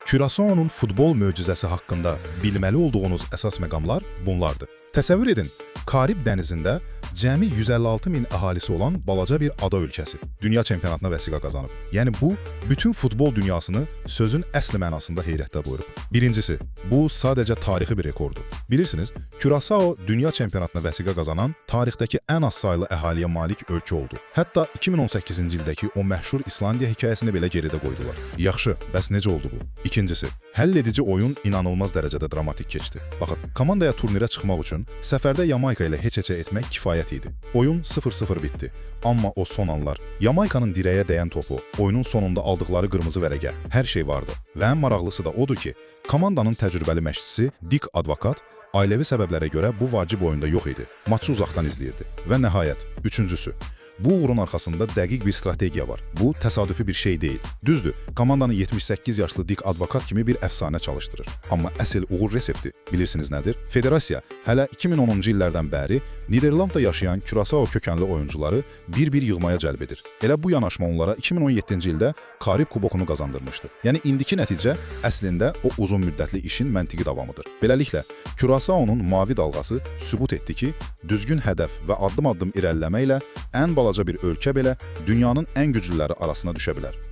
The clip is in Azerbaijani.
Curaçao'nun futbol möcüzəsi haqqında bilməli olduğunuz əsas məqamlar bunlardır. Təsəvvür edin, Karib dənizində cəmi 156 min əhalisi olan balaca bir ada ölkəsi dünya çempionatına vəsiqə qazanıb. Yəni bu, bütün futbol dünyasını sözün əsl mənasında heyrətdə buyurub. Birincisi, bu sadəcə tarixi bir rekorddur. Bilirsiniz, Curaçao dünya çempionatına vəsiqə qazanan tarixdəki ən az saylı əhaliyə malik ölkə oldu. Hətta 2018-ci ildəki o məşhur İslandiya hekayəsini belə geridə qoydular. Yaxşı, bəs necə oldu bu? İkincisi, həll edici oyun inanılmaz dərəcədə dramatik keçdi. Baxın, komandaya turnirə çıxmaq üçün səfərdə Yamayka ilə heç-heçə etmək kifayət idi. Oyun 0-0 bitdi. Amma o son anlar, Yamaykanın dirəyə dəyən topu, oyunun sonunda aldıqları qırmızı vərəqə, hər şey vardı. Və ən maraqlısı da odur ki, komandanın təcrübəli məşqçisi Dick Advokat ailəvi səbəblərə görə bu vacib oyunda yox idi. Maçı uzaqdan izləyirdi. Və nəhayət, üçüncüsü, bu uğurun arxasında dəqiq bir strategiya var. Bu təsadüfi bir şey deyil. Düzdür, komandanı 78 yaşlı Dick Advokat kimi bir əfsanə çalışdırır. Amma əsl uğur resepti bilirsiniz nədir? Federasiya hələ 2010-cu illərdən bəri Niderlandda yaşayan Curaçao kökənli oyuncuları bir-bir yığmaya cəlb edir. Elə bu yanaşma onlara 2017-ci ildə Karib kubokunu qazandırmışdı. Yəni indiki nəticə əslində o uzun müddətli işin məntiqi davamıdır. Beləliklə, Curaçao'nun mavi dalğası sübut etdi ki, düzgün hədəf və addım-addım irəliləmə ilə ən balaca bir ölkə belə dünyanın ən güclüləri arasına düşə bilər.